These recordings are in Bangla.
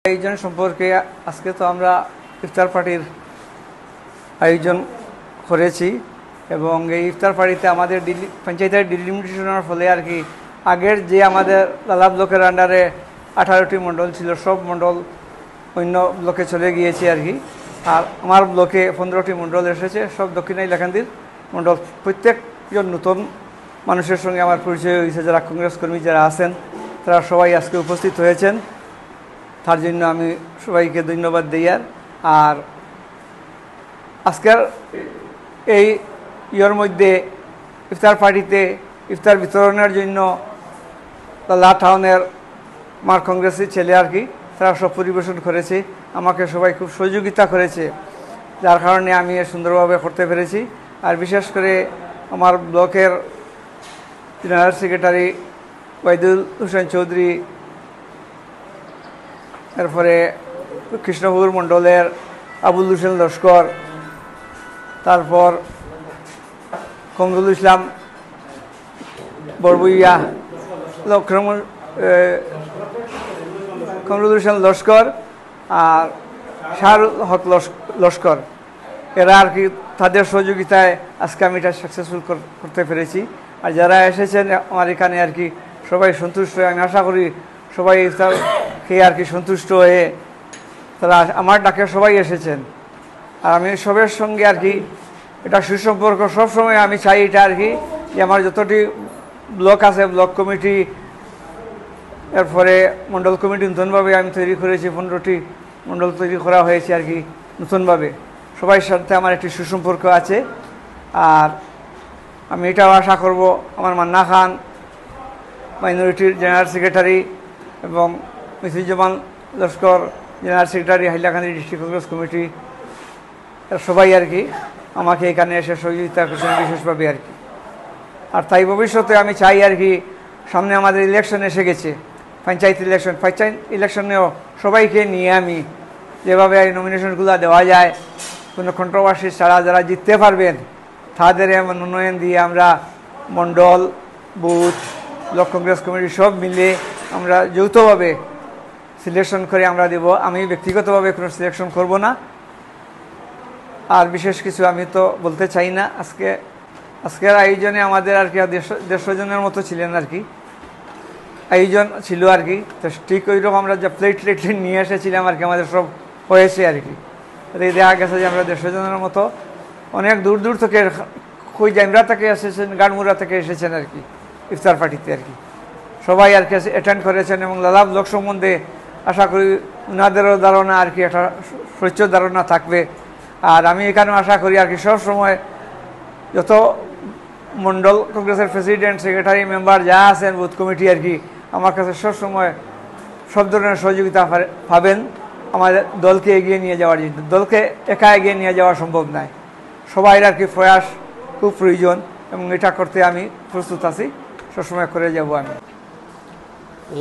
আয়োজন সম্পর্কে আজকে তো আমরা ইফতার পার্টির আয়োজন করেছি এবং এই ইফতার পার্টিতে আমাদের পঞ্চায়েতের ডিলিমিটেশনের ফলে আর কি আগের যে আমাদের লালা ব্লকের আন্ডারে 18টি মণ্ডল ছিল, সব মণ্ডল অন্য ব্লকে চলে গিয়েছে আর কি। আর আমার ব্লকে 15টি মণ্ডল এসেছে, সব দক্ষিণ হাইলাকান্দির মণ্ডল। প্রত্যেকজন নতুন মানুষের সঙ্গে আমার পরিচয় হয়েছে, যারা কংগ্রেস কর্মী যারা আছেন তারা সবাই আজকে উপস্থিত হয়েছেন, তার জন্য আমি সবাইকে ধন্যবাদ দিই। আর আজকের এই ইয়ের মধ্যে ইফতার পার্টিতে ইফতার বিতরণের জন্য লালা টাউনের আমার কংগ্রেসের ছেলে আর কি তারা সব পরিবেশন করেছে, আমাকে সবাই খুব সহযোগিতা করেছে, যার কারণে আমি সুন্দরভাবে করতে পেরেছি। আর বিশেষ করে আমার ব্লকের জেনারেল সেক্রেটারি ওয়াইদুল হোসেন চৌধুরী, এরপরে কৃষ্ণপুর মণ্ডলের আবুল হোসেন লস্কর, তারপর কমরুল ইসলাম বরবইয়া, কমরুল হোসেন লস্কর আর শাহরুল হক লস্কর, এরা আর কি তাদের সহযোগিতায় আজকে আমি এটা সাকসেসফুল করতে পেরেছি। আর যারা এসেছেন আমার এখানে আর কি সবাই সন্তুষ্ট হয়ে, আমি আশা করি সবাই ইফতার খেয়ে আর কি সন্তুষ্ট হয়ে তারা আমার ডাকে সবাই এসেছেন। আর আমি সবের সঙ্গে আর কি এটা সুসম্পর্ক সবসময় আমি চাই এটা আর কি, যে আমার যতটি ব্লক আছে ব্লক কমিটি, এরপরে মণ্ডল কমিটি নতুনভাবে আমি তৈরি করেছি, 15টি মণ্ডল তৈরি করা হয়েছে আর কি নতুনভাবে। সবাই সাথে আমার একটি সুসম্পর্ক আছে। আর আমি এটাও আশা করব আমার মান্না খান মাইনরিটির জেনারেল সেক্রেটারি এবং মিসিজুমান Laskar general secretary Hailakandi district Congress committee, সবাই আর কি আমাকে এখানে এসে সহযোগিতা করছেন বিশেষভাবে আর কি। আর তাই ভবিষ্যতে আমি চাই আর কি, সামনে আমাদের ইলেকশন এসে গেছে, পঞ্চায়েত ইলেকশনেও সবাইকে নিয়ে আমি যেভাবে এই নমিনেশনগুলো দেওয়া যায়, কোনো কন্ট্রোভার্সি ছাড়া যারা জিততে পারবেন তাদের মনোনয়ন দিয়ে আমরা মণ্ডল, বুথ, ব্লক কংগ্রেস কমিটি সব মিলে আমরা যৌথভাবে সিলেকশন করে আমরা দেব। আমি ব্যক্তিগতভাবে কোনো সিলেকশন করব না। আর বিশেষ কিছু আমি তো বলতে চাই না। আজকের আয়োজনে আমাদের আর কি 150 জনের মতো ছিলেন আর কি, আয়োজন ছিল আর কি। তো ঠিক ওইরকম আমরা যে প্লেট নিয়ে এসেছিলাম আর কি, আমাদের সব হয়েছে আর কি। দেখা গেছে যে আমরা 150 জনের মতো, অনেক দূর দূর থেকে, জাইমরা থেকে এসেছেন, গাড়মুড়া থেকে এসেছেন আর কি ইফতার পার্টিতে আর কি। সবাই আর কি অ্যাটেন্ড করেছেন এবং লালা ব্লক সম্বন্ধে আশা করি ওনাদেরও ধারণা আর কি একটা স্বচ্ছ ধারণা থাকবে। আর আমি এখানেও আশা করি আর কি সবসময় যত মণ্ডল কংগ্রেসের প্রেসিডেন্ট, সেক্রেটারি, মেম্বার যা আছেন, বুথ কমিটি আর কি, আমার কাছে সবসময় সব ধরনের সহযোগিতা পাবেন আমাদের দলকে এগিয়ে নিয়ে যাওয়ার জন্য। দলকে একা এগিয়ে নিয়ে যাওয়া সম্ভব নয়, সবাই আর কি প্রয়াস খুব প্রয়োজন এবং এটা করতে আমি প্রস্তুত আছি, সবসময় করে যাব আমি।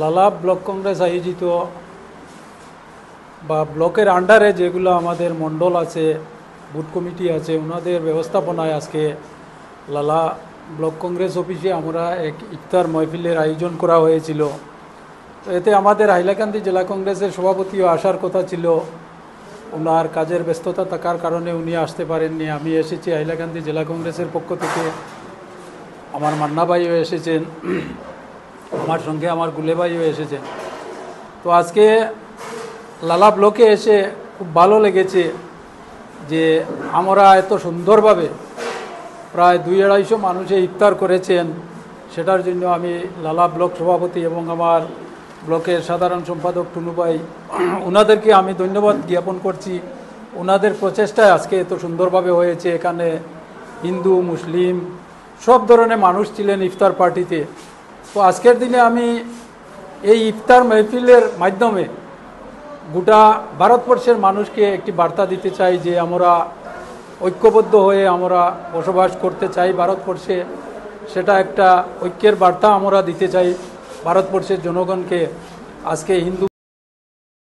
লালা ব্লক কংগ্রেস আয়োজিত বা ব্লকের আন্ডারে যেগুলো আমাদের মণ্ডল আছে, বুথ কমিটি আছে, ওনাদের ব্যবস্থাপনায় আজকে লালা ব্লক কংগ্রেস অফিসে আমরা এক ইফতার মহফিলের আয়োজন করা হয়েছিল। তো এতে আমাদের হাইলাকান্দি জেলা কংগ্রেসের সভাপতিও আসার কথা ছিল, ওনার কাজের ব্যস্ততা থাকার কারণে উনি আসতে পারেননি। আমি এসেছি হাইলাকান্দি জেলা কংগ্রেসের পক্ষ থেকে, আমার মান্না ভাইও এসেছেন, আমার সঙ্গে আমার গুলে ভাইও এসেছেন। তো আজকে লালা ব্লকে এসে খুব ভালো লেগেছে যে আমরা এত সুন্দরভাবে প্রায় 200-250 মানুষে ইফতার করেছেন। সেটার জন্য আমি লালা ব্লক সভাপতি এবং আমার ব্লকের সাধারণ সম্পাদক টুনু ভাই, ওনাদেরকে আমি ধন্যবাদ জ্ঞাপন করছি। ওনাদের প্রচেষ্টায় আজকে এত সুন্দরভাবে হয়েছে। এখানে হিন্দু, মুসলিম সব ধরনের মানুষ ছিলেন ইফতার পার্টিতে। তো আজকের দিনে আমি এই ইফতার মাহফিলের মাধ্যমে গোটা ভারতবর্ষের মানুষকে একটি বার্তা দিতে চাই যে আমরা ঐক্যবদ্ধ হয়ে আমরা বসবাস করতে চাই ভারতবর্ষে। সেটা একটা ঐক্যের বার্তা আমরা দিতে চাই ভারতবর্ষের জনগণকে। আজকে হিন্দু